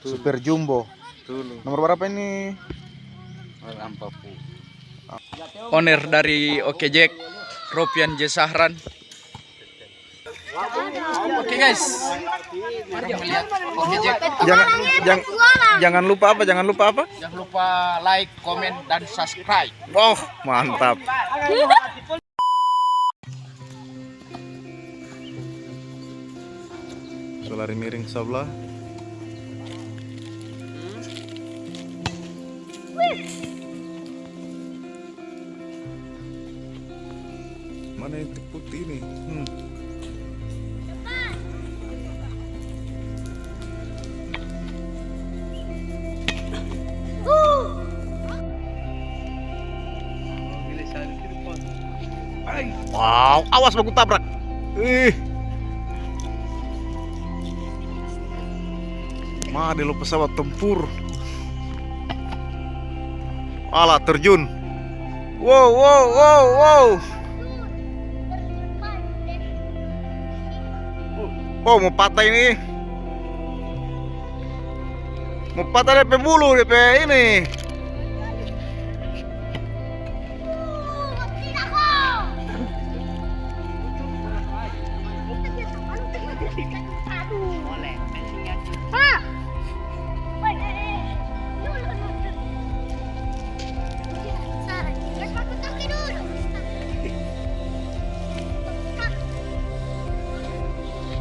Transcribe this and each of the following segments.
Super Jumbo. Nomor berapa ini? Owner dari Oke Jack, Ropian J Sahran. Oke guys, mari melihat Oke Jack. Jangan lupa apa? Jangan lupa like, komen, dan subscribe. Oh, mantap. Lari miring sebelah. Mana yang putih ini? Wow, awas baku tabrak. Mah lo pesawat tempur. Alah terjun. Wow. Oh, mau patah ini. Mau patah DP bulu, DP ini.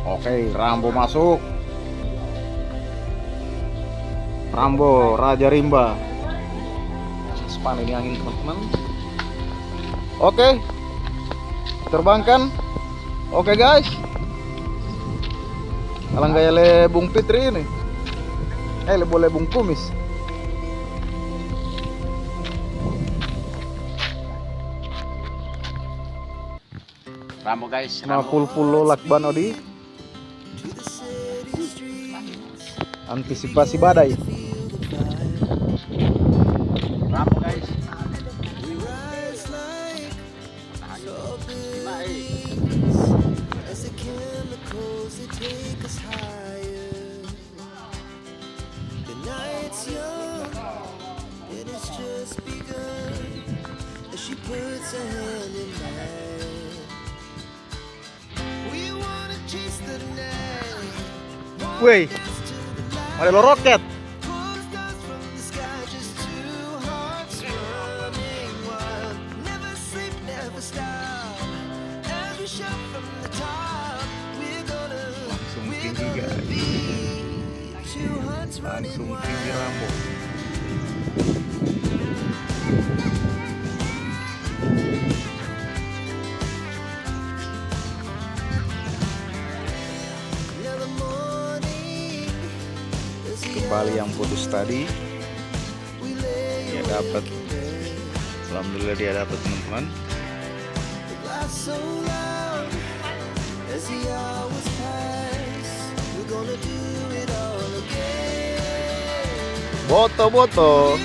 Oke, Rambo masuk. Rambo, Raja Rimba. Span ini angin teman-teman. Oke, terbangkan. Oke guys. Alang gaya le Bung Fitri ini. Le boleh Bung Kumis. Rambo guys. Nah, full lakban odi. Antisipasi badai. Rambo guys. Woi, ada lo roket. Langsung tinggi guys. Langsung tinggi Rambo. Kembali yang putus tadi dia dapat. Alhamdulillah dia dapat teman-teman. Boto.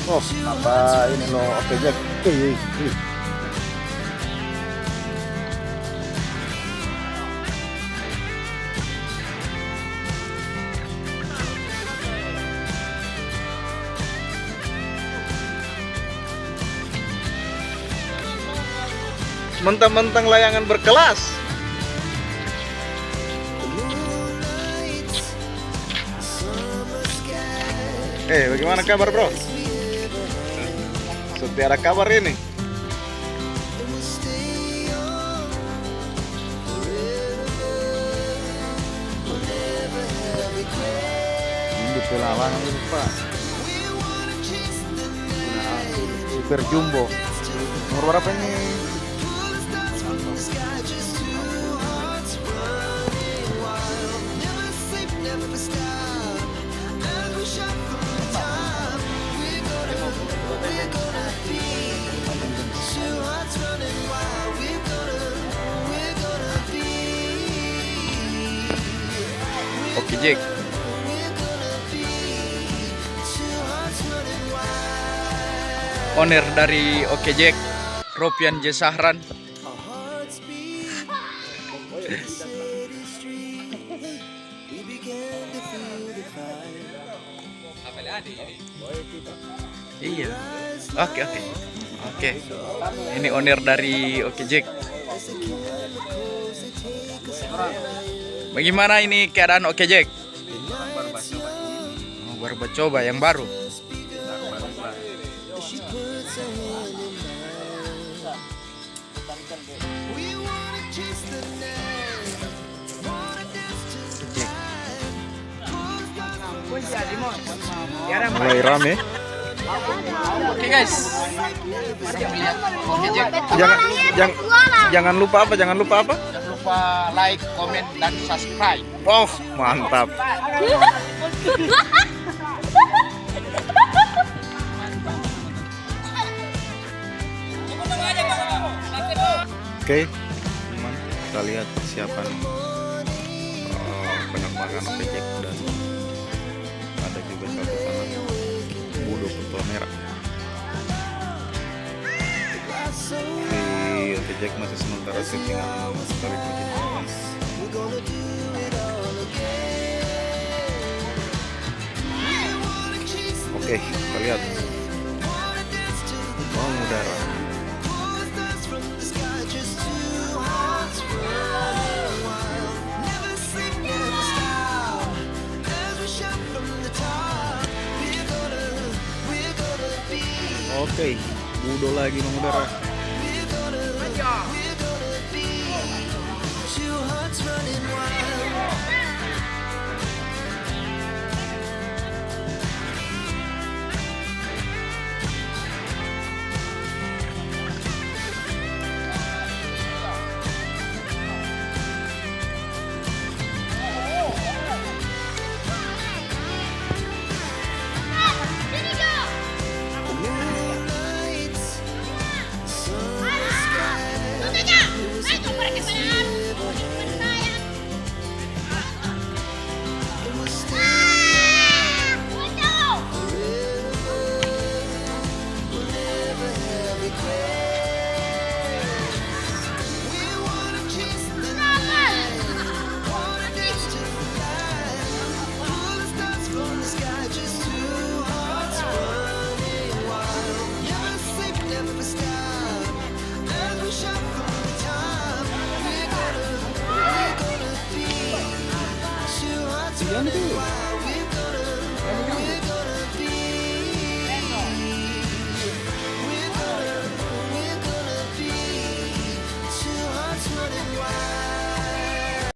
Oh, apa ini lo Oke Jack? Mentang-mentang layangan berkelas. Bagaimana kabar bro? Tiada kabar ini. Ini pelawan lupa. Super Jumbo. Nomor berapa ini? Too hard to Oke Jack. Owner dari Oke Jack, Ropian J. Sahran. Iya. Oke. Ini owner dari Oke Jack. Bagaimana ini keadaan Oke Jack? Baru coba yang baru. Mulai rame. Oke guys. Oke Jack. Jangan lupa apa? Jangan lupa like, comment, dan subscribe. Oh, mantap. Oke, teman, kita lihat persiapan penerbangan Oke Jack, dan ada juga satu sana Budo Putol Merah. Di Oke Jack masih sementara settingan tarik mesin panas. Oke, kita lihat bawang udara. Oke, Budo lagi mengudara. Jangan